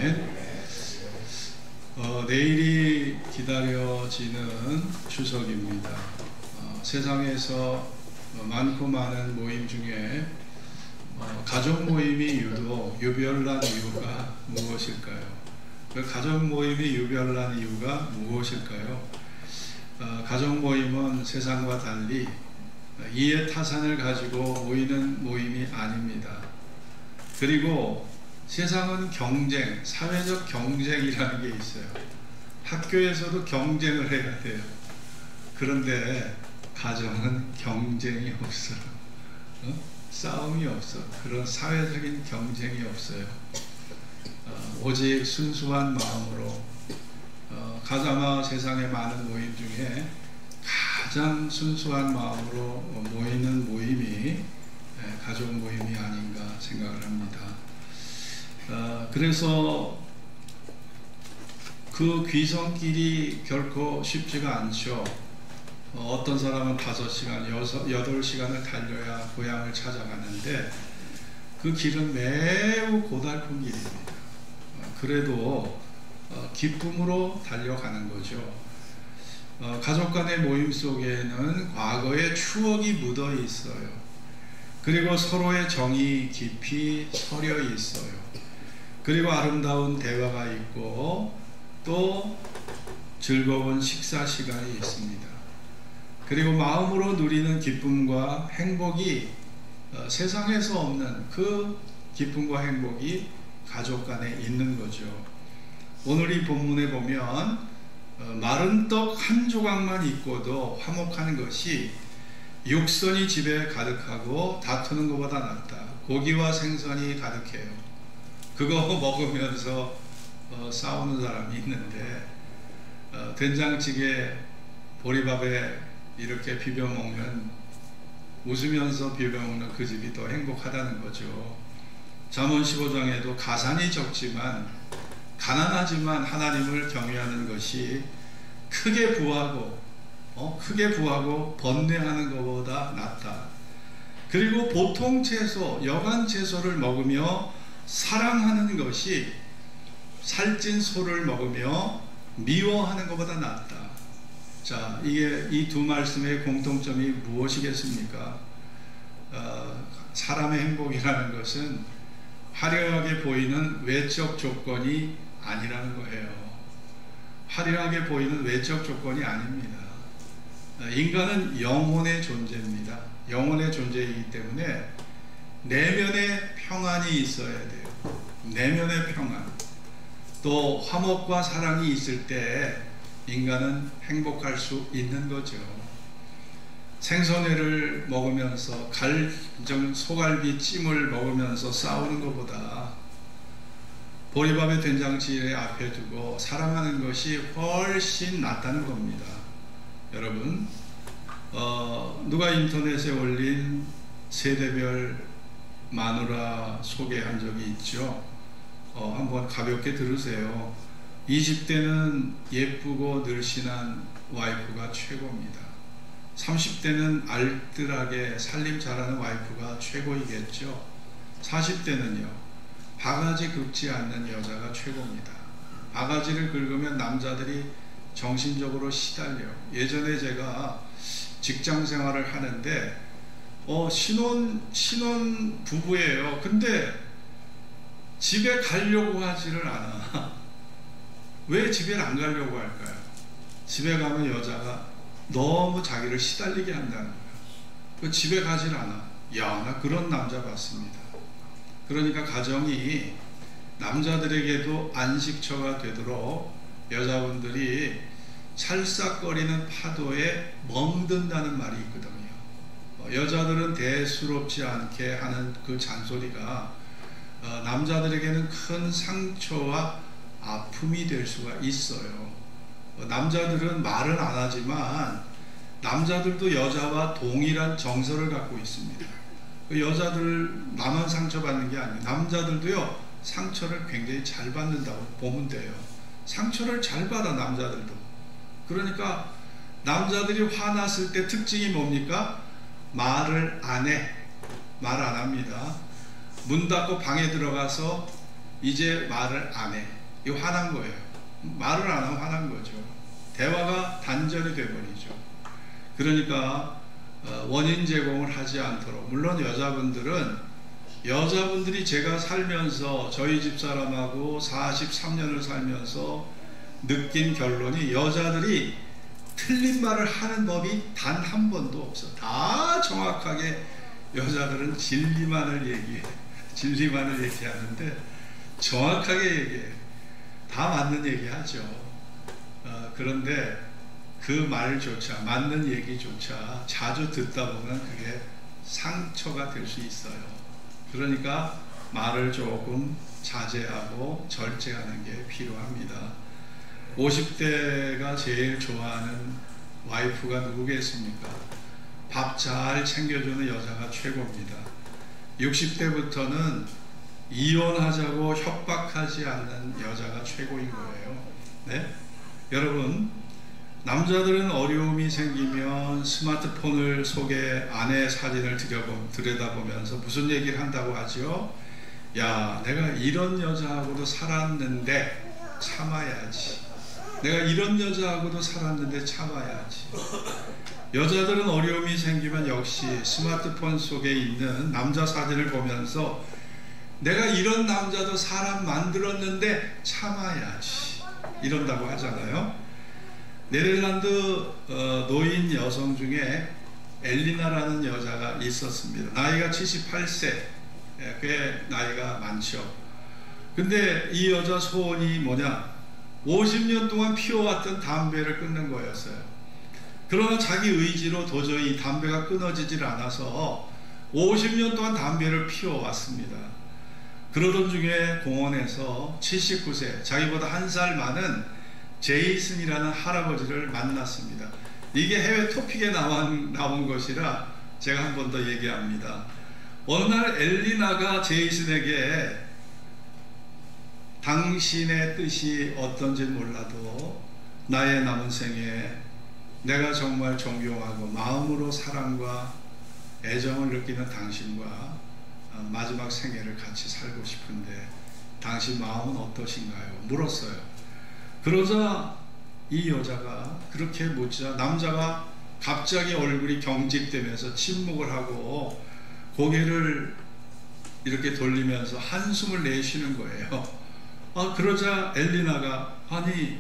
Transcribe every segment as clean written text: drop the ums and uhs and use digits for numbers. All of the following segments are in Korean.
아멘. 내일이 기다려지는 추석입니다. 세상에서 많고 많은 모임 중에 가족 모임이 유독 유별난 이유가 무엇일까요? 그 가족 모임이 유별난 이유가 무엇일까요? 가족 모임은 세상과 달리 이해 타산을 가지고 모이는 모임이 아닙니다. 그리고 세상은 경쟁, 사회적 경쟁이라는 게 있어요. 학교에서도 경쟁을 해야 돼요. 그런데 가정은 경쟁이 없어요. 싸움이 없어. 그런 사회적인 경쟁이 없어요. 오직 순수한 마음으로 가자마 세상의 많은 모임 중에 가장 순수한 마음으로 모이는 모임이 가족 모임이 아닌가 생각을 합니다. 그래서 그 귀성길이 결코 쉽지가 않죠. 어떤 사람은 5시간, 8시간을 달려야 고향을 찾아가는데 그 길은 매우 고달픈 길입니다. 그래도 기쁨으로 달려가는 거죠. 가족 간의 모임 속에는 과거의 추억이 묻어 있어요. 그리고 서로의 정이 깊이 서려 있어요. 그리고 아름다운 대화가 있고 또 즐거운 식사 시간이 있습니다. 그리고 마음으로 누리는 기쁨과 행복이 세상에서 없는 그 기쁨과 행복이 가족 간에 있는 거죠. 오늘 이 본문에 보면 마른 떡 한 조각만 있고도 화목하는 것이 육선이 집에 가득하고 다투는 것보다 낫다. 고기와 생선이 가득해요. 그거 먹으면서 싸우는 사람이 있는데 된장찌개 보리밥에 이렇게 비벼 먹는, 웃으면서 비벼 먹는 그 집이 더 행복하다는 거죠. 잠언 15장에도 가산이 적지만 가난하지만 하나님을 경외하는 것이 크게 부하고 번뇌하는 것보다 낫다. 그리고 보통 채소, 여간 채소를 먹으며 사랑하는 것이 살찐 소를 먹으며 미워하는 것보다 낫다. 자, 이게 이 두 말씀의 공통점이 무엇이겠습니까? 사람의 행복이라는 것은 화려하게 보이는 외적 조건이 아니라는 거예요. 화려하게 보이는 외적 조건이 아닙니다. 인간은 영혼의 존재입니다. 영혼의 존재이기 때문에 내면의 평안이 있어야 돼요. 내면의 평안. 또 화목과 사랑이 있을 때 인간은 행복할 수 있는 거죠. 생선회를 먹으면서 소갈비 찜을 먹으면서 싸우는 것보다 보리밥에 된장찌개 앞에 두고 사랑하는 것이 훨씬 낫다는 겁니다. 여러분, 누가 인터넷에 올린 세대별 마누라 소개한 적이 있죠. 한번 가볍게 들으세요. 20대는 예쁘고 늘씬한 와이프가 최고입니다. 30대는 알뜰하게 살림 잘하는 와이프가 최고이겠죠. 40대는요, 바가지 긁지 않는 여자가 최고입니다. 바가지를 긁으면 남자들이 정신적으로 시달려요. 예전에 제가 직장 생활을 하는데 신혼 부부예요. 근데 집에 가려고 하지를 않아. 왜 집에 안 가려고 할까요? 집에 가면 여자가 너무 자기를 시달리게 한다는 거예요. 집에 가질 않아. 야, 나 그런 남자 봤습니다. 그러니까 가정이 남자들에게도 안식처가 되도록 여자분들이 찰싹거리는 파도에 멍든다는 말이 있거든요. 여자들은 대수롭지 않게 하는 그 잔소리가 남자들에게는 큰 상처와 아픔이 될 수가 있어요. 남자들은 말은 안 하지만 남자들도 여자와 동일한 정서를 갖고 있습니다. 여자들 나만 상처받는 게 아니에요. 남자들도요, 상처를 굉장히 잘 받는다고 보면 돼요. 상처를 잘 받아, 남자들도. 그러니까 남자들이 화났을 때 특징이 뭡니까? 말을 안 해. 말 안 합니다. 문 닫고 방에 들어가서 이제 말을 안 해. 이거 화난 거예요. 말을 안 하면 화난 거죠. 대화가 단절이 돼버리죠. 그러니까 원인 제공을 하지 않도록, 물론 여자분들이 제가 살면서 저희 집사람하고 43년을 살면서 느낀 결론이, 여자들이 틀린 말을 하는 법이 단 한 번도 없어. 다 정확하게 여자들은 진리만을 얘기하는데 정확하게 얘기해. 다 맞는 얘기하죠. 그런데 그 말조차, 맞는 얘기조차 자주 듣다 보면 그게 상처가 될 수 있어요. 그러니까 말을 조금 자제하고 절제하는 게 필요합니다. 50대가 제일 좋아하는 와이프가 누구겠습니까? 밥 잘 챙겨주는 여자가 최고입니다. 60대부터는 이혼하자고 협박하지 않는 여자가 최고인 거예요. 네? 여러분, 남자들은 어려움이 생기면 스마트폰을 속에 아내 사진을 들여다보면서 무슨 얘기를 한다고 하죠? 야, 내가 이런 여자하고도 살았는데 참아야지. 내가 이런 여자하고도 살았는데 참아야지. 여자들은 어려움이 생기면 역시 스마트폰 속에 있는 남자 사진을 보면서 내가 이런 남자도 사람 만들었는데 참아야지 이런다고 하잖아요. 네덜란드 노인 여성 중에 엘리나라는 여자가 있었습니다. 나이가 78세, 꽤 나이가 많죠. 근데 이 여자 소원이 뭐냐? 50년 동안 피워왔던 담배를 끊는 거였어요. 그러나 자기 의지로 도저히 담배가 끊어지질 않아서 50년 동안 담배를 피워왔습니다. 그러던 중에 공원에서 79세, 자기보다 한 살 많은 제이슨이라는 할아버지를 만났습니다. 이게 해외 토픽에 나온 것이라 제가 한 번 더 얘기합니다. 어느 날 엘리나가 제이슨에게 당신의 뜻이 어떤지 몰라도 나의 남은 생에 내가 정말 존경하고 마음으로 사랑과 애정을 느끼는 당신과 마지막 생애를 같이 살고 싶은데 당신 마음은 어떠신가요? 물었어요. 그러자 이 여자가 그렇게 묻자 남자가 갑자기 얼굴이 경직되면서 침묵을 하고 고개를 이렇게 돌리면서 한숨을 내쉬는 거예요. 그러자 엘리나가 아니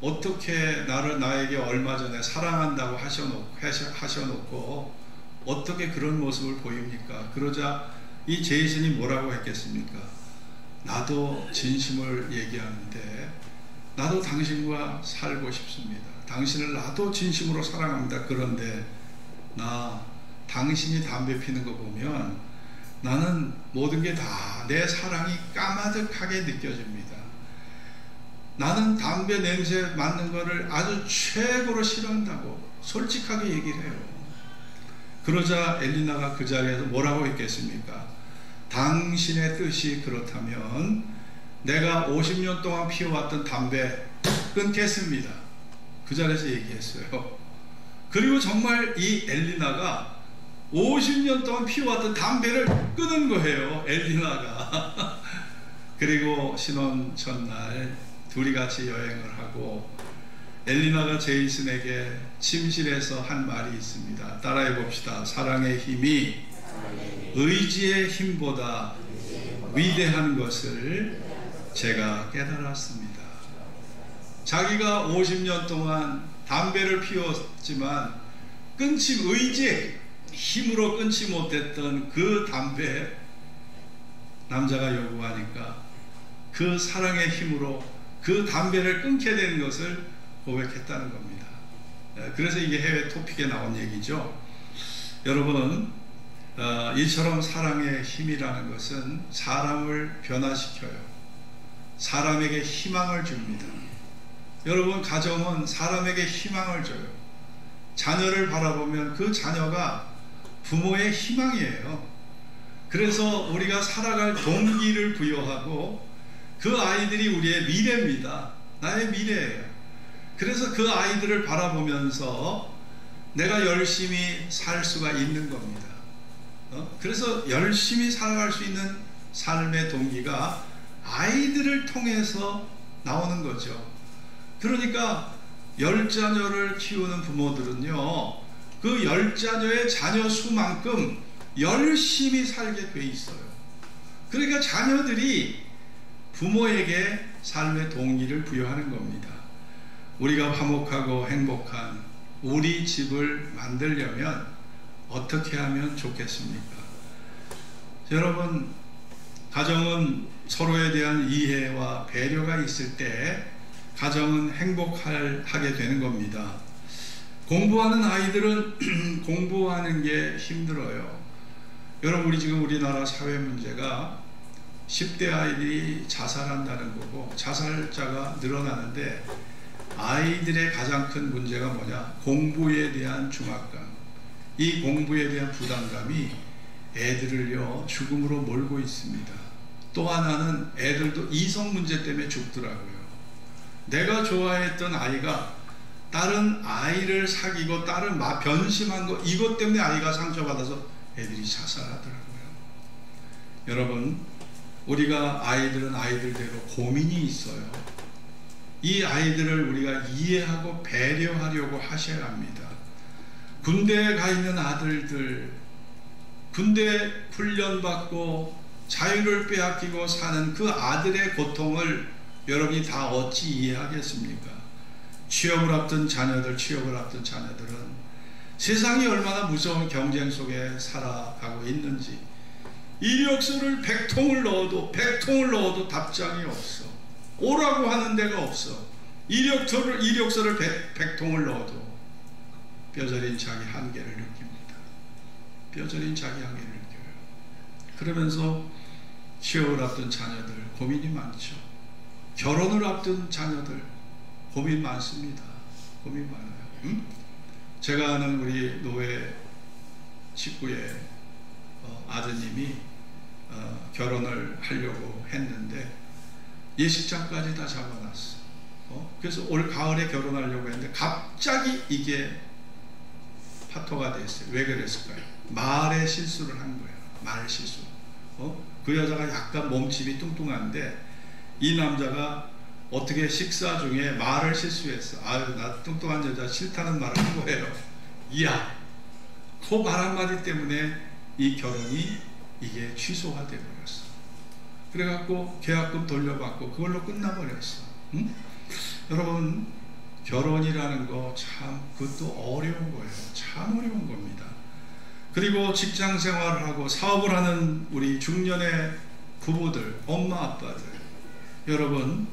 어떻게 나에게 얼마 전에 사랑한다고 하셔놓고 어떻게 그런 모습을 보입니까? 그러자 이 제이슨이 뭐라고 했겠습니까? 나도 진심을 얘기하는데 나도 당신과 살고 싶습니다. 당신을 나도 진심으로 사랑합니다. 그런데 당신이 담배 피는 거 보면 나는 모든 게 다 내 사랑이 까마득하게 느껴집니다. 나는 담배 냄새 맡는 거를 아주 최고로 싫어한다고 솔직하게 얘기를 해요. 그러자 엘리나가 그 자리에서 뭐라고 했겠습니까? 당신의 뜻이 그렇다면 내가 50년 동안 피워왔던 담배 끊겠습니다. 그 자리에서 얘기했어요. 그리고 정말 이 엘리나가 50년 동안 피워왔던 담배를 끊은 거예요. 엘리나가. 그리고 신혼 전날 둘이 같이 여행을 하고 엘리나가 제이슨에게 침실에서 한 말이 있습니다. 따라해 봅시다. 사랑의 힘이 의지의 힘보다 위대한 것을 제가 깨달았습니다. 자기가 50년 동안 담배를 피웠지만 의지의 힘으로 끊지 못했던 그 담배 남자가 요구하니까 그 사랑의 힘으로 그 담배를 끊게 되는 것을 고백했다는 겁니다. 그래서 이게 해외 토픽에 나온 얘기죠. 여러분, 이처럼 사랑의 힘이라는 것은 사람을 변화시켜요. 사람에게 희망을 줍니다. 여러분, 가정은 사람에게 희망을 줘요. 자녀를 바라보면 그 자녀가 부모의 희망이에요. 그래서 우리가 살아갈 동기를 부여하고 그 아이들이 우리의 미래입니다. 나의 미래예요. 그래서 그 아이들을 바라보면서 내가 열심히 살 수가 있는 겁니다. 그래서 열심히 살아갈 수 있는 삶의 동기가 아이들을 통해서 나오는 거죠. 그러니까 10자녀를 키우는 부모들은요, 그 10자녀의 자녀 수만큼 열심히 살게 돼 있어요. 그러니까 자녀들이 부모에게 삶의 동기를 부여하는 겁니다. 우리가 화목하고 행복한 우리 집을 만들려면 어떻게 하면 좋겠습니까? 여러분, 가정은 서로에 대한 이해와 배려가 있을 때 가정은 행복하게 되는 겁니다. 공부하는 아이들은 공부하는 게 힘들어요. 여러분, 우리 지금 우리나라 사회 문제가 10대 아이들이 자살한다는 거고 자살자가 늘어나는데, 아이들의 가장 큰 문제가 뭐냐? 공부에 대한 중압감. 이 공부에 대한 부담감이 애들을요 죽음으로 몰고 있습니다. 또 하나는 애들도 이성 문제 때문에 죽더라고요. 내가 좋아했던 아이가 다른 아이를 사귀고 다른 변심한 거, 이것 때문에 아이가 상처받아서 애들이 자살하더라고요. 여러분, 우리가 아이들은 아이들대로 고민이 있어요. 이 아이들을 우리가 이해하고 배려하려고 하셔야 합니다. 군대에 가 있는 아들들, 군대 훈련받고 자유를 빼앗기고 사는 그 아들의 고통을 여러분이 다 어찌 이해하겠습니까? 취업을 앞둔 자녀들은 세상이 얼마나 무서운 경쟁 속에 살아가고 있는지, 이력서를 100통을 넣어도 답장이 없어. 오라고 하는 데가 없어. 이력서를 100통을 넣어도 뼈저린 자기 한계를 느낍니다. 뼈저린 자기 한계를 느껴요. 그러면서 취업을 앞둔 자녀들 고민이 많죠. 결혼을 앞둔 자녀들 고민 많습니다. 고민 많아요. 제가 아는 우리 노회 식구의 아드님이 결혼을 하려고 했는데 예식장까지 다 잡아놨어. 그래서 올 가을에 결혼하려고 했는데 갑자기 이게 파토가 됐어요. 왜 그랬을까요? 말의 실수를 한 거예요. 말 실수. 그 여자가 약간 몸집이 뚱뚱한데 이 남자가 어떻게 식사 중에 말을 실수했어. 아유, 나 뚱뚱한 여자 싫다는 말을 한 거예요. 이야, 그 말 한마디 때문에 이 결혼이 이게 취소가 돼버렸어. 그래갖고 계약금 돌려받고 그걸로 끝나버렸어. 응? 여러분, 결혼이라는 거 참 그것도 어려운 거예요. 참 어려운 겁니다. 그리고 직장 생활을 하고 사업을 하는 우리 중년의 부부들, 엄마 아빠들, 여러분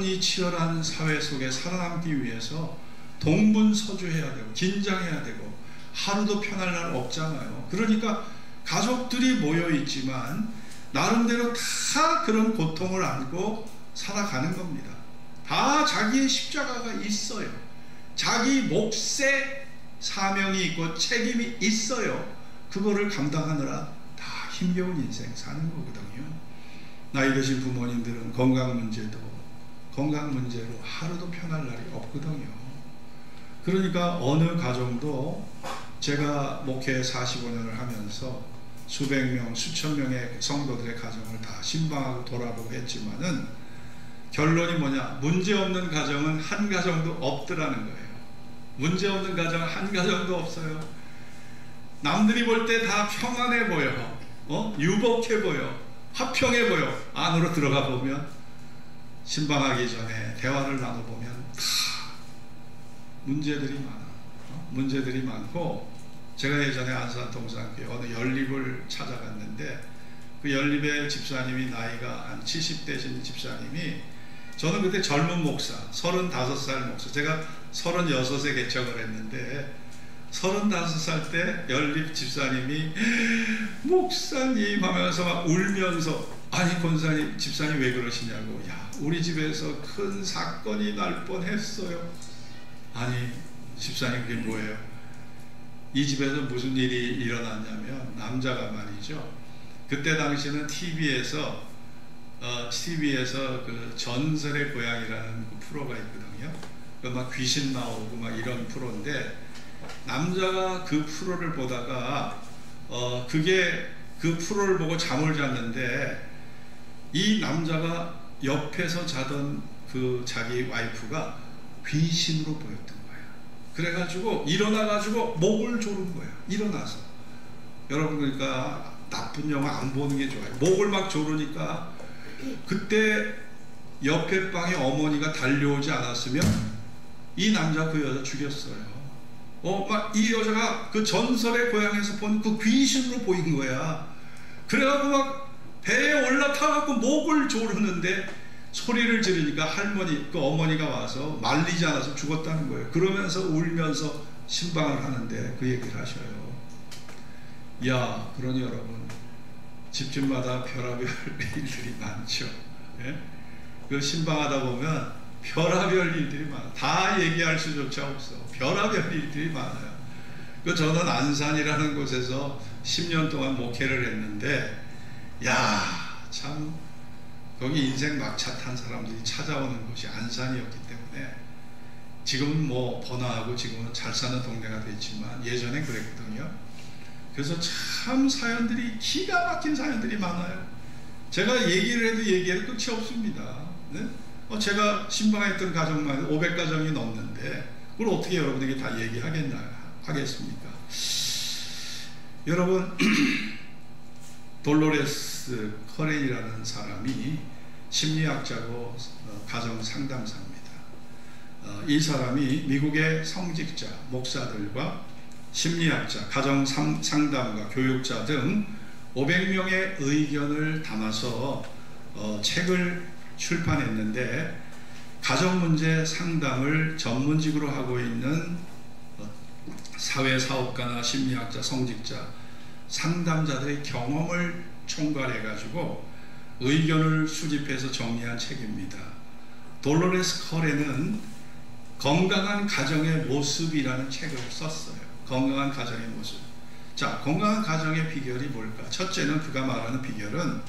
이 치열한 사회 속에 살아남기 위해서 동분서주해야 되고 긴장해야 되고 하루도 편할 날 없잖아요. 그러니까 가족들이 모여 있지만 나름대로 다 그런 고통을 안고 살아가는 겁니다. 다 자기의 십자가가 있어요. 자기 몫에 사명이 있고 책임이 있어요. 그거를 감당하느라 다 힘겨운 인생 사는 거거든요. 나이 드신 부모님들은 건강 문제로 하루도 편할 날이 없거든요. 그러니까 어느 가정도, 제가 목회 45년을 하면서 수백 명, 수천 명의 성도들의 가정을 다 신방하고 돌아보고 했지만은 결론이 뭐냐? 문제없는 가정은 한 가정도 없더라는 거예요. 문제없는 가정은 한 가정도 없어요. 남들이 볼 때 다 평안해 보여, 유복해 보여, 화평해 보여. 안으로 들어가 보면, 신방하기 전에 대화를 나눠보면 다 문제들이 많아. 문제들이 많고, 제가 예전에 안산 동산교회 어느 연립을 찾아갔는데 그 연립의 집사님이 나이가 한 70대신 집사님이, 저는 그때 젊은 목사, 35살 목사, 제가 36에 개척을 했는데 35살 때 연립 집사님이 목사님 하면서 막 울면서, 아니 권사님, 집사님 왜 그러시냐고, 야 우리 집에서 큰 사건이 날 뻔했어요. 아니 집사님 그게 뭐예요? 이 집에서 무슨 일이 일어났냐면, 남자가 말이죠, 그때 당시는 TV에서 그 전설의 고향이라는 그 프로가 있거든요. 그 막 귀신 나오고 막 이런 프로인데, 남자가 그 프로를 보다가 그 프로를 보고 잠을 잤는데 이 남자가 옆에서 자던 그 자기 와이프가 귀신으로 보였던 거야. 그래가지고 일어나가지고 목을 조른 거야. 일어나서. 여러분, 그러니까 나쁜 영화 안 보는 게 좋아요. 목을 막 조르니까 그때 옆에 방에 어머니가 달려오지 않았으면 이 남자 그 여자 죽였어요. 막 이 여자가 그 전설의 고향에서 본 그 귀신으로 보인 거야. 그래갖고 막 배에 올라타갖고 목을 조르는데 소리를 지르니까 그 어머니가 와서 말리지 않아서 죽었다는 거예요. 그러면서 울면서 신방을 하는데 그 얘기를 하셔요. 야, 그러니 여러분, 집집마다 별의별 일들이 많죠. 예? 그 신방하다 보면 별의별 일들이 많아. 다 얘기할 수조차 없어. 별의별 일들이 많아요. 저는 안산이라는 곳에서 10년 동안 목회를 했는데, 야, 참 거기 인생 막차 탄 사람들이 찾아오는 곳이 안산이었기 때문에 지금은 뭐 번화하고 지금은 잘 사는 동네가 됐지만 예전에 그랬거든요. 그래서 참 사연들이, 기가 막힌 사연들이 많아요. 제가 얘기를 해도 끝이 없습니다. 네? 제가 신방했던 가정만 500가정이 넘는데 그걸 어떻게 여러분에게 다 하겠습니까? 여러분, 돌로레스 커렌이라는 사람이 심리학자고 가정 상담사입니다. 이 사람이 미국의 성직자, 목사들과 심리학자, 가정 상담가, 교육자 등 500명의 의견을 담아서 책을 출판했는데, 가정문제 상담을 전문직으로 하고 있는 사회사업가나 심리학자, 성직자, 상담자들의 경험을 총괄해가지고 의견을 수집해서 정리한 책입니다. 돌로레스 커렌은 건강한 가정의 모습이라는 책을 썼어요. 건강한 가정의 모습. 자, 건강한 가정의 비결이 뭘까? 첫째는, 그가 말하는 비결은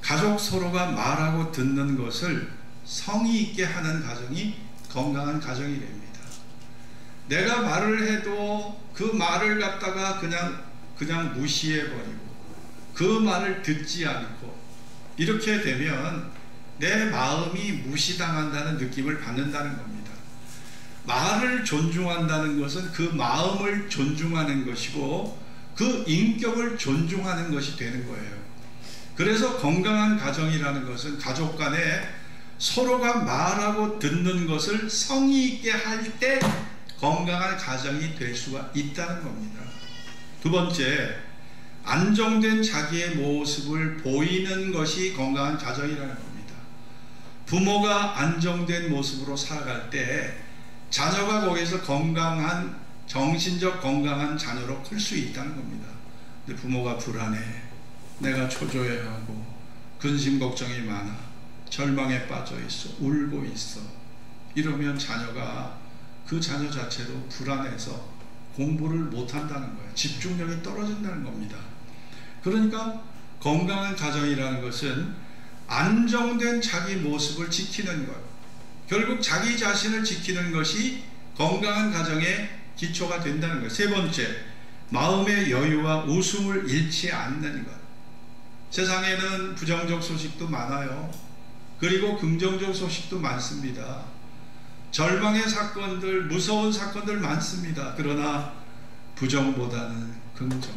가족 서로가 말하고 듣는 것을 성의 있게 하는 가정이 건강한 가정이랍니다. 내가 말을 해도 그 말을 갖다가 그냥 무시해버리고 그 말을 듣지 않고 이렇게 되면 내 마음이 무시당한다는 느낌을 받는다는 겁니다. 말을 존중한다는 것은 그 마음을 존중하는 것이고 그 인격을 존중하는 것이 되는 거예요. 그래서 건강한 가정이라는 것은 가족 간에 서로가 말하고 듣는 것을 성의 있게 할 때 건강한 가정이 될 수가 있다는 겁니다. 두 번째, 안정된 자기의 모습을 보이는 것이 건강한 가정이라는 겁니다. 부모가 안정된 모습으로 살아갈 때 자녀가 거기서 정신적 건강한 자녀로 클 수 있다는 겁니다. 근데 부모가 불안해, 내가 초조해하고 근심 걱정이 많아, 절망에 빠져 있어, 울고 있어, 이러면 그 자녀 자체도 불안해서 공부를 못한다는 거예요. 집중력이 떨어진다는 겁니다. 그러니까 건강한 가정이라는 것은 안정된 자기 모습을 지키는 것, 결국 자기 자신을 지키는 것이 건강한 가정의 기초가 된다는 거예요. 세 번째, 마음의 여유와 웃음을 잃지 않는 것. 세상에는 부정적 소식도 많아요. 그리고 긍정적 소식도 많습니다. 절망의 사건들, 무서운 사건들 많습니다. 그러나 부정보다는 긍정,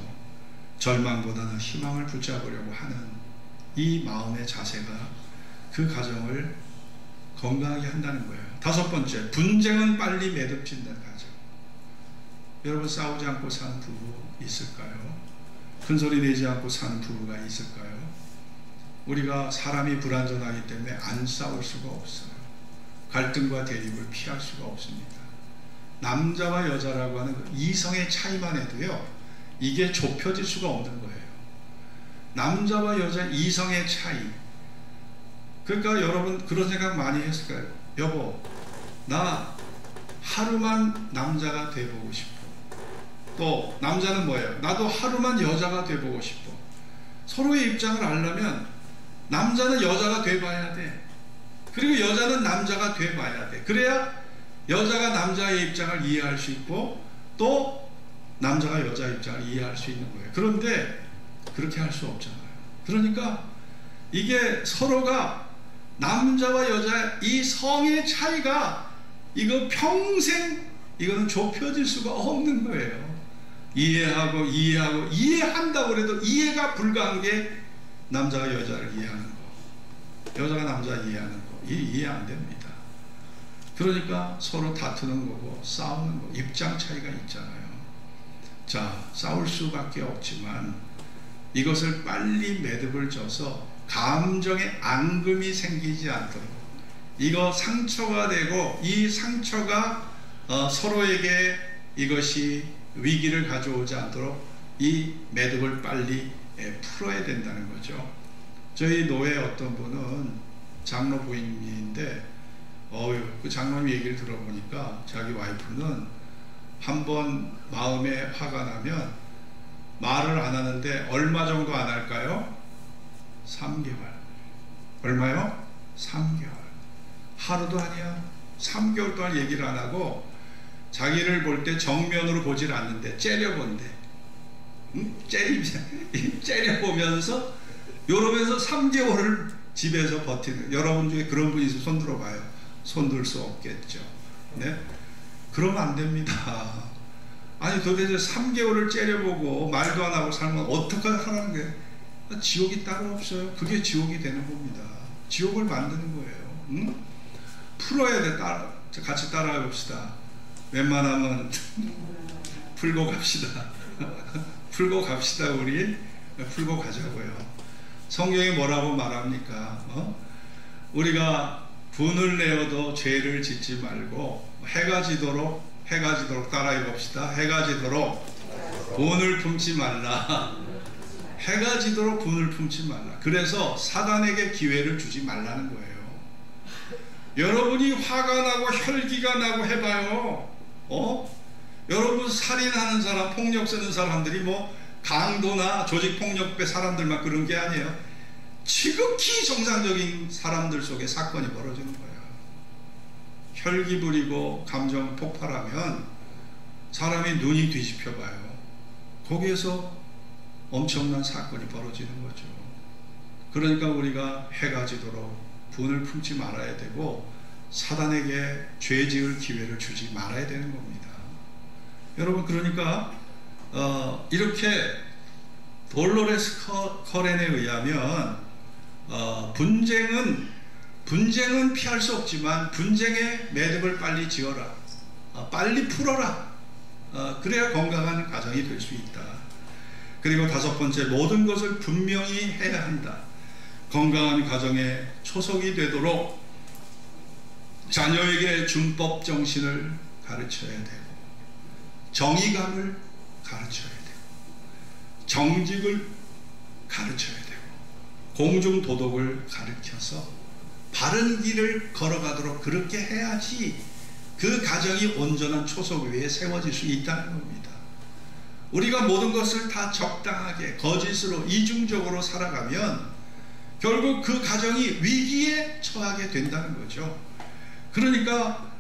절망보다는 희망을 붙잡으려고 하는 이 마음의 자세가 그 가정을 건강하게 한다는 거예요. 다섯 번째, 분쟁은 빨리 매듭짓는 가정. 여러분, 싸우지 않고 사는 부부 있을까요? 큰소리 내지 않고 사는 부부가 있을까요? 우리가 사람이 불완전하기 때문에 안 싸울 수가 없어요. 갈등과 대립을 피할 수가 없습니다. 남자와 여자라고 하는 이성의 차이만 해도요, 이게 좁혀질 수가 없는 거예요. 남자와 여자 이성의 차이. 그러니까 여러분 그런 생각 많이 했을 거예요. 여보, 나 하루만 남자가 돼보고 싶어. 또 남자는 뭐예요? 나도 하루만 여자가 돼보고 싶어. 서로의 입장을 알려면 남자는 여자가 돼봐야 돼. 그리고 여자는 남자가 돼봐야 돼. 그래야 여자가 남자의 입장을 이해할 수 있고 또 남자가 여자 입장을 이해할 수 있는 거예요. 그런데 그렇게 할 수 없잖아요. 그러니까 이게 서로가 남자와 여자 이 성의 차이가 이거 평생 이거는 좁혀질 수가 없는 거예요. 이해하고 이해한다고 해도 이해가 불가한 게 남자가 여자를 이해하는 거, 여자가 남자 이해하는 거, 이해 안 됩니다. 그러니까 서로 다투는 거고 싸우는 거, 입장 차이가 있잖아요. 자, 싸울 수밖에 없지만 이것을 빨리 매듭을 져서 감정의 앙금이 생기지 않도록, 이거 상처가 되고 이 상처가 서로에게 이것이 위기를 가져오지 않도록 이 매듭을 빨리 풀어야 된다는 거죠. 저희 노회 어떤 분은 장로 부인인데 그 장로님 얘기를 들어보니까 자기 와이프는 한번 마음에 화가 나면 말을 안 하는데 얼마 정도 안 할까요? 3개월. 얼마요? 3개월. 하루도 아니야. 3개월 동안 얘기를 안 하고 자기를 볼 때 정면으로 보질 않는데 째려본대. 응? 째려보면서 이러면서 3개월을 집에서 버티는, 여러분 중에 그런 분이 있으면 손 들어봐요. 손 들 수 없겠죠. 네? 그러면 안 됩니다. 아니 도대체 3개월을 째려보고 말도 안 하고 살면 어떻게 하라는 게, 지옥이 따로 없어요. 그게 지옥이 되는 겁니다. 지옥을 만드는 거예요. 응? 풀어야 돼. 같이 따라해 봅시다. 웬만하면 풀고 갑시다. 풀고 갑시다. 우리 풀고 가자고요. 성경이 뭐라고 말합니까? 우리가 분을 내어도 죄를 짓지 말고 해가 지도록 따라해 봅시다. 해가 지도록 분을 품지 말라. 해가 지도록 분을 품지 말라. 그래서 사단에게 기회를 주지 말라는 거예요. 여러분이 화가 나고 혈기가 나고 해봐요. 여러분 살인하는 사람, 폭력 쓰는 사람들이 뭐 강도나 조직폭력배 사람들만 그런 게 아니에요. 지극히 정상적인 사람들 속에 사건이 벌어지는 거예요. 혈기 부리고 감정 폭발하면 사람이 눈이 뒤집혀봐요. 거기에서 엄청난 사건이 벌어지는 거죠. 그러니까 우리가 해가 지도록 분을 품지 말아야 되고 사단에게 죄 지을 기회를 주지 말아야 되는 겁니다. 여러분, 그러니까 이렇게 돌로레스 커렌에 의하면 분쟁은 피할 수 없지만 분쟁의 매듭을 빨리 지어라, 빨리 풀어라. 그래야 건강한 가정이 될 수 있다. 그리고 다섯 번째, 모든 것을 분명히 해야 한다. 건강한 가정의 초석이 되도록 자녀에게 준법 정신을 가르쳐야 되고, 정의감을 가르쳐야 되고, 정직을 가르쳐야 되고, 공중도덕을 가르쳐서 바른 길을 걸어가도록 그렇게 해야지 그 가정이 온전한 초석 위에 세워질 수 있다는 겁니다. 우리가 모든 것을 다 적당하게 거짓으로 이중적으로 살아가면 결국 그 가정이 위기에 처하게 된다는 거죠. 그러니까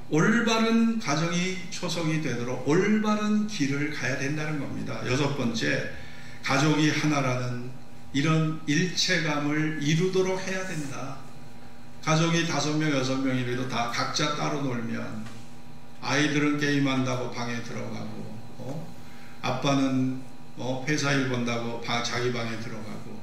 올바른 가정이 초석이 되도록 올바른 길을 가야 된다는 겁니다. 여섯 번째, 가족이 하나라는 이런 일체감을 이루도록 해야 된다. 가족이 5명, 6명이라도 다 각자 따로 놀면 아이들은 게임한다고 방에 들어가고, 아빠는 회사 일 본다고 자기 방에 들어가고,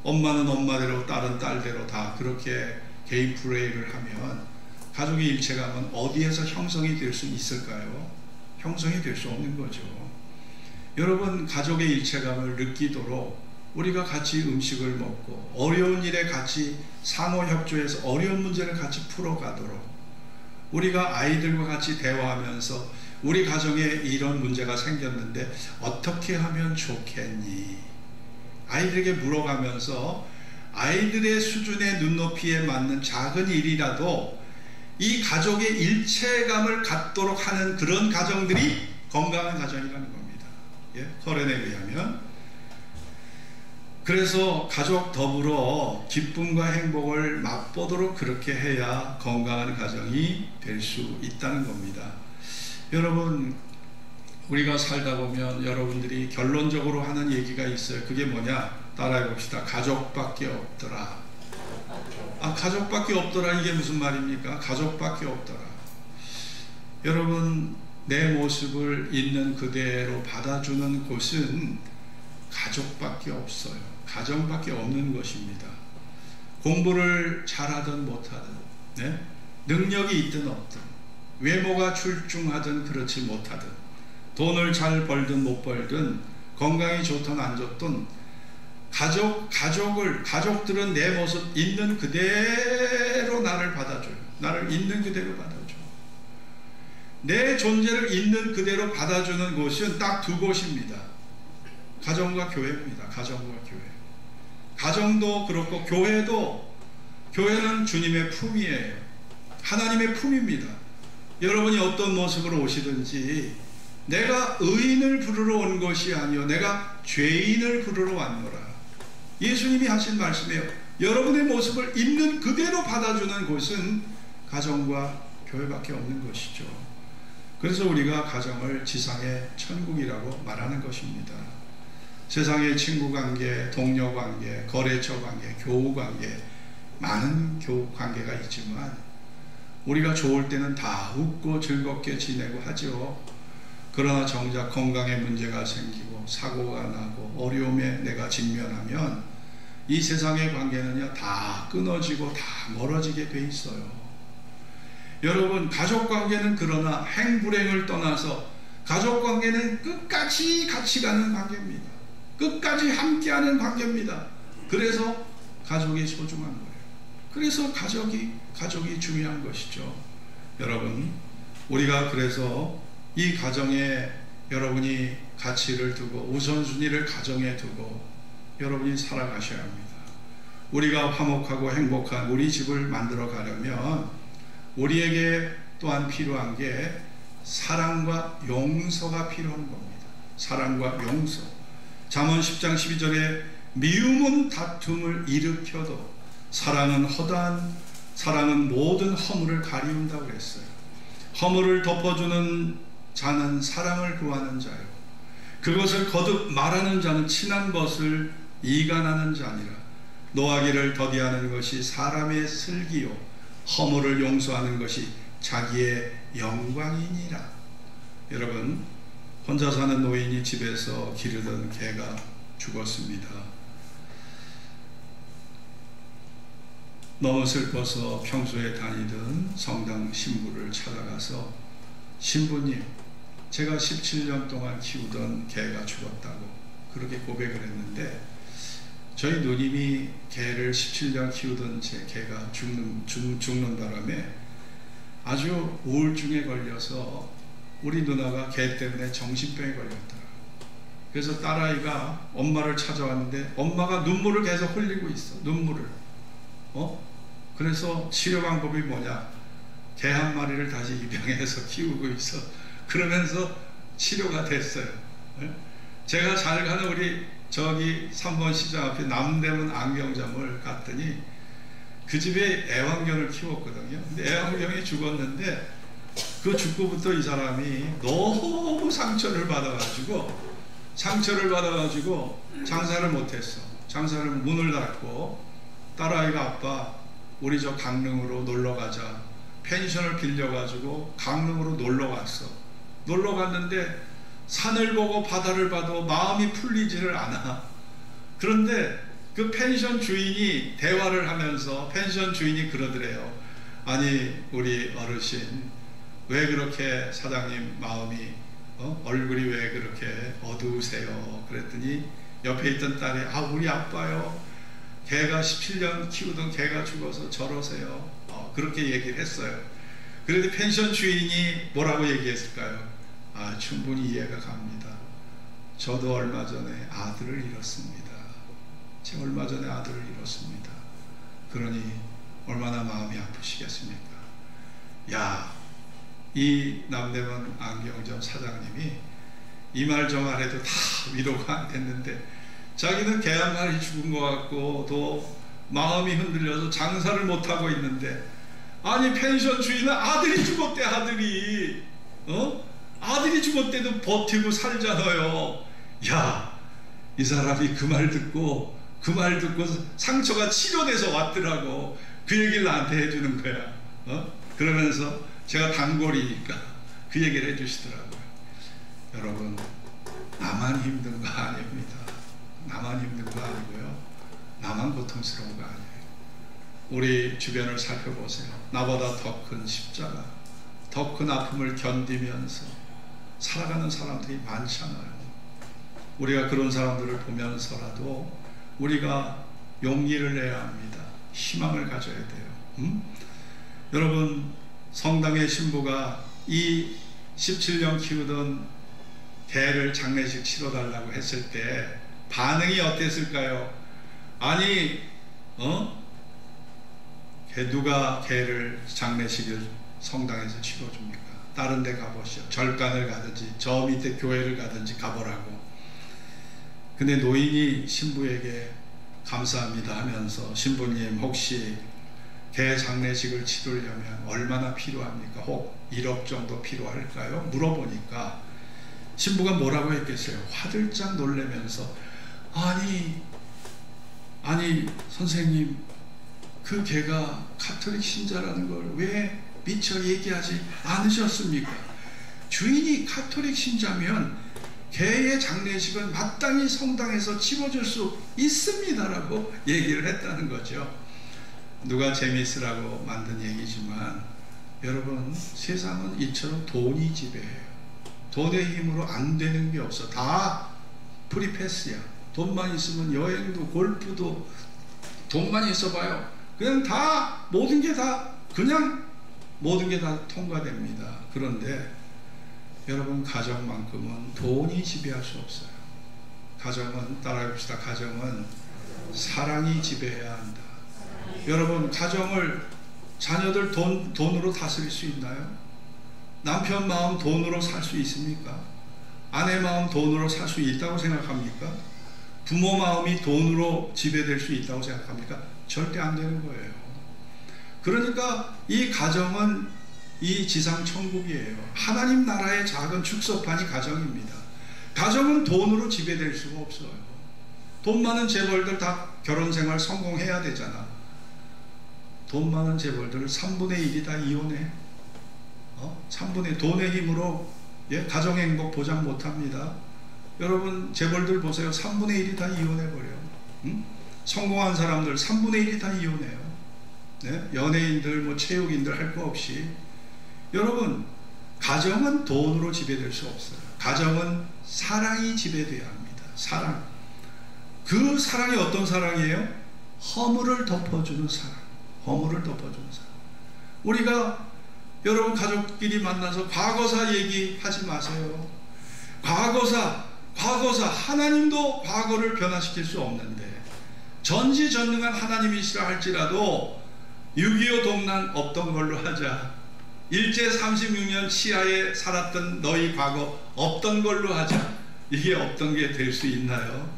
엄마는 엄마대로 딸은 딸대로 다 그렇게 개인 플레이를 하면 가족의 일체감은 어디에서 형성이 될 수 있을까요? 형성이 될 수 없는 거죠. 여러분, 가족의 일체감을 느끼도록 우리가 같이 음식을 먹고 어려운 일에 같이 상호협조해서 어려운 문제를 같이 풀어가도록, 우리가 아이들과 같이 대화하면서 우리 가정에 이런 문제가 생겼는데 어떻게 하면 좋겠니? 아이들에게 물어가면서 아이들의 수준의 눈높이에 맞는 작은 일이라도 이 가족의 일체감을 갖도록 하는 그런 가정들이 건강한 가정이라는 겁니다. 커렌에 의하면. 그래서 가족 더불어 기쁨과 행복을 맛보도록 그렇게 해야 건강한 가정이 될 수 있다는 겁니다. 여러분, 우리가 살다 보면 여러분들이 결론적으로 하는 얘기가 있어요. 그게 뭐냐? 따라해 봅시다. 가족밖에 없더라. 가족밖에 없더라. 이게 무슨 말입니까? 가족밖에 없더라. 여러분, 내 모습을 있는 그대로 받아주는 곳은 가족밖에 없어요. 가정밖에 없는 것입니다. 공부를 잘하든 못하든, 네? 능력이 있든 없든, 외모가 출중하든 그렇지 못하든, 돈을 잘 벌든 못 벌든, 건강이 좋든 안 좋든, 가족들은 내 모습 있는 그대로 나를 받아줘요. 나를 있는 그대로 받아줘. 내 존재를 있는 그대로 받아주는 곳은 딱 두 곳입니다. 가정과 교회입니다. 가정과 교회. 가정도 그렇고 교회는 주님의 품이에요. 하나님의 품입니다. 여러분이 어떤 모습으로 오시든지 내가 의인을 부르러 온 것이 아니요 내가 죄인을 부르러 왔노라. 예수님이 하신 말씀이에요. 여러분의 모습을 있는 그대로 받아주는 곳은 가정과 교회밖에 없는 것이죠. 그래서 우리가 가정을 지상의 천국이라고 말하는 것입니다. 세상의 친구관계, 동료관계, 거래처관계, 교우관계, 많은 교우관계가 있지만 우리가 좋을 때는 다 웃고 즐겁게 지내고 하죠. 그러나 정작 건강에 문제가 생기고 사고가 나고 어려움에 내가 직면하면 이 세상의 관계는요 다 끊어지고 다 멀어지게 돼 있어요. 여러분, 가족관계는 그러나 행불행을 떠나서 가족관계는 끝까지 같이 가는 관계입니다. 끝까지 함께하는 관계입니다. 그래서 가족이 소중한 거예요. 그래서 가족이 중요한 것이죠. 여러분, 우리가 그래서 이 가정에 여러분이 가치를 두고 우선순위를 가정에 두고 여러분이 살아가셔야 합니다. 우리가 화목하고 행복한 우리 집을 만들어 가려면 우리에게 또한 필요한 게 사랑과 용서가 필요한 겁니다. 사랑과 용서. 잠언 10장 12절에 미움은 다툼을 일으켜도 사랑은 모든 허물을 가리운다고 그랬어요. 허물을 덮어주는 자는 사랑을 구하는 자요, 그것을 거듭 말하는 자는 친한 것을 이간하는 자니라. 노하기를 더디하는 것이 사람의 슬기요 허물을 용서하는 것이 자기의 영광이니라. 여러분, 혼자 사는 노인이 집에서 기르던 개가 죽었습니다. 너무 슬퍼서 평소에 다니던 성당 신부를 찾아가서 신부님, 제가 17년 동안 키우던 개가 죽었다고 그렇게 고백을 했는데 저희 누님이 개를 17년 키우던 제 개가 죽는 바람에 아주 우울증에 걸려서 우리 누나가 개 때문에 정신병에 걸렸더라고요. 그래서 딸아이가 엄마를 찾아왔는데 엄마가 눈물을 계속 흘리고 있어. 눈물을. 그래서 치료 방법이 뭐냐? 개 한 마리를 다시 입양해서 키우고 있어. 그러면서 치료가 됐어요. 제가 잘 가는 우리 저기 3번 시장 앞에 남대문 안경점을 갔더니 그 집에 애완견을 키웠거든요. 근데 애완견이 죽었는데 그 죽고부터 이 사람이 너무 상처를 받아가지고 장사를 못했어. 장사를 문을 닫고 딸아이가 아빠 우리 저 강릉으로 놀러가자. 펜션을 빌려가지고 강릉으로 놀러갔어. 놀러갔는데 산을 보고 바다를 봐도 마음이 풀리지를 않아. 그런데 그 펜션 주인이 대화를 하면서 펜션 주인이 그러더래요. 아니 우리 어르신 왜 그렇게 사장님 마음이 얼굴이 왜 그렇게 어두우세요? 그랬더니 옆에 있던 딸이 우리 아빠요, 개가 17년 키우던 개가 죽어서 저러세요. 그렇게 얘기를 했어요. 그런데 펜션 주인이 뭐라고 얘기했을까요? 충분히 이해가 갑니다. 저도 얼마 전에 아들을 잃었습니다. 제가 얼마 전에 아들을 잃었습니다. 그러니 얼마나 마음이 아프시겠습니까? 이 남대문 안경점 사장님이 이 말 저 말 해도 다 위로가 안 됐는데 자기는 개 한 마리 죽은 것 같고 또 마음이 흔들려서 장사를 못하고 있는데 아니 펜션 주인은 아들이 죽었대. 아들이 죽었대도 버티고 살잖아요. 이 사람이 그 말 듣고 그 말 듣고 상처가 치료돼서 왔더라고. 그 얘기를 나한테 해주는 거야. 그러면서 제가 단골이니까 그 얘기를 해주시더라고요. 여러분, 나만 힘든 거 아닙니다. 나만 힘든 거 아니고요, 나만 고통스러운 거 아니에요. 우리 주변을 살펴보세요. 나보다 더 큰 십자가, 더 큰 아픔을 견디면서 살아가는 사람들이 많잖아요. 우리가 그런 사람들을 보면서라도 우리가 용기를 내야 합니다. 희망을 가져야 돼요. 여러분, 성당의 신부가 이 17년 키우던 개를 장례식 치러달라고 했을 때 반응이 어땠을까요? 아니, 누가 개를 장례식을 성당에서 치러줍니까? 다른 데 가보시오. 절간을 가든지 저 밑에 교회를 가든지 가보라고. 근데 노인이 신부에게 감사합니다 하면서, 신부님 혹시 개 장례식을 치르려면 얼마나 필요합니까? 혹 1억 정도 필요할까요? 물어보니까 신부가 뭐라고 했겠어요? 화들짝 놀라면서, 아니 선생님, 그 개가 가톨릭 신자라는 걸 왜 미처 얘기하지 않으셨습니까? 주인이 가톨릭 신자면 개의 장례식은 마땅히 성당에서 치러줄 수 있습니다라고 얘기를 했다는 거죠. 누가 재미있으라고 만든 얘기지만 여러분, 세상은 이처럼 돈이 지배해요. 돈의 힘으로 안 되는 게 없어. 다 프리패스야. 돈만 있으면 여행도 골프도, 돈만 있어봐요, 그냥 다 모든 게 다 통과됩니다. 그런데 여러분, 가정만큼은 돈이 지배할 수 없어요. 가정은, 따라해봅시다. 가정은 사랑이 지배해야 한다. 여러분, 가정을, 자녀들 돈으로 다스릴 수 있나요? 남편 마음 돈으로 살 수 있습니까? 아내 마음 돈으로 살 수 있다고 생각합니까? 부모 마음이 돈으로 지배될 수 있다고 생각합니까? 절대 안 되는 거예요. 그러니까 이 가정은 이 지상 천국이에요. 하나님 나라의 작은 축소판이 가정입니다. 가정은 돈으로 지배될 수가 없어요. 돈 많은 재벌들 다 결혼생활 성공해야 되잖아. 돈 많은 재벌들 3분의 1이 다 이혼해. 3분의 돈의 힘으로 가정행복 보장 못합니다. 여러분, 재벌들 보세요. 3분의 1이 다 이혼해버려. 성공한 사람들 3분의 1이 다 이혼해요. 네? 연예인들, 체육인들 할 거 없이. 여러분, 가정은 돈으로 지배될 수 없어요. 가정은 사랑이 지배돼야 합니다. 사랑. 그 사랑이 어떤 사랑이에요? 허물을 덮어주는 사랑. 허물을 덮어주는 사랑. 우리가 여러분, 가족끼리 만나서 과거사 얘기하지 마세요. 과거사, 하나님도 과거를 변화시킬 수 없는데, 전지전능한 하나님이시라 할지라도 6.25 동란 없던 걸로 하자. 일제 36년 치하에 살았던 너희 과거 없던 걸로 하자. 이게 없던 게 될 수 있나요?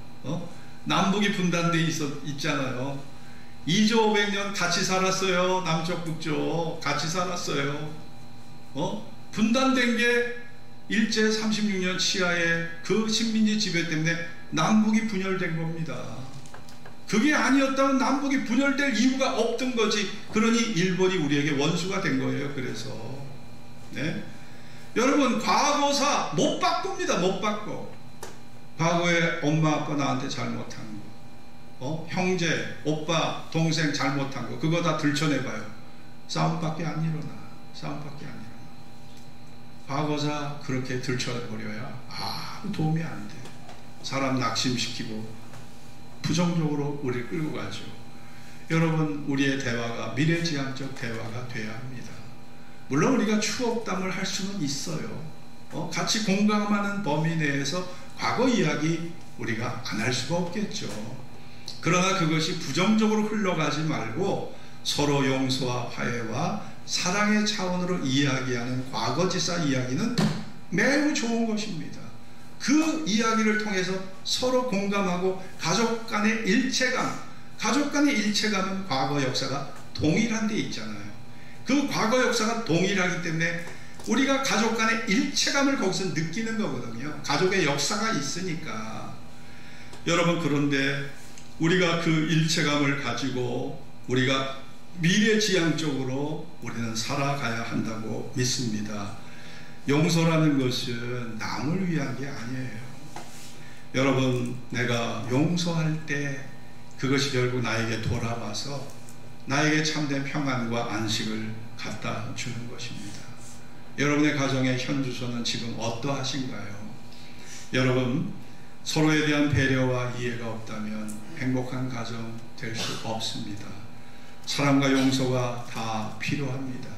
남북이 분단돼 있잖아요. 2조 500년 같이 살았어요. 남쪽 북쪽 같이 살았어요. 분단된 게 일제 36년 치하의 그 식민지 지배 때문에 남북이 분열된 겁니다. 그게 아니었다면 남북이 분열될 이유가 없던 거지. 그러니 일본이 우리에게 원수가 된 거예요. 그래서 네? 여러분, 과거사 못 바꿉니다. 못 바꿔. 과거에 엄마 아빠 나한테 잘못한 거, 형제, 오빠, 동생 잘못한 거, 그거 다 들춰내봐요. 싸움밖에 안 일어나. 싸움밖에 안 일어나. 과거사 그렇게 들춰버려야 아무 도움이 안 돼. 사람 낙심시키고 부정적으로 우리를 끌고 가죠. 여러분, 우리의 대화가 미래지향적 대화가 돼야 합니다. 물론 우리가 추억담을 할 수는 있어요. 같이 공감하는 범위 내에서 과거 이야기 우리가 안 할 수가 없겠죠. 그러나 그것이 부정적으로 흘러가지 말고 서로 용서와 화해와 사랑의 차원으로 이야기하는 과거지사 이야기는 매우 좋은 것입니다. 그 이야기를 통해서 서로 공감하고 가족 간의 일체감, 가족 간의 일체감은 과거 역사가 동일한 데 있잖아요. 그 과거 역사가 동일하기 때문에 우리가 가족 간의 일체감을 거기서 느끼는 거거든요. 가족의 역사가 있으니까. 여러분, 그런데 우리가 그 일체감을 가지고 우리가 미래지향적으로 우리는 살아가야 한다고 믿습니다. 용서라는 것은 남을 위한 게 아니에요. 여러분, 내가 용서할 때 그것이 결국 나에게 돌아와서 나에게 참된 평안과 안식을 갖다 주는 것입니다. 여러분의 가정의 현주소는 지금 어떠하신가요? 여러분, 서로에 대한 배려와 이해가 없다면 행복한 가정 될 수 없습니다. 사랑과 용서가 다 필요합니다.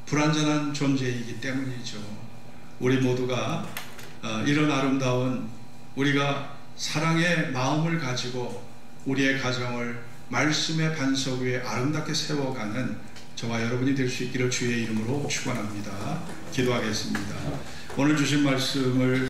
불완전한 존재이기 때문이죠. 우리 모두가 이런 아름다운, 우리가 사랑의 마음을 가지고 우리의 가정을 말씀의 반석 위에 아름답게 세워가는 저와 여러분이 될 수 있기를 주의 이름으로 축원합니다. 기도하겠습니다. 오늘 주신 말씀을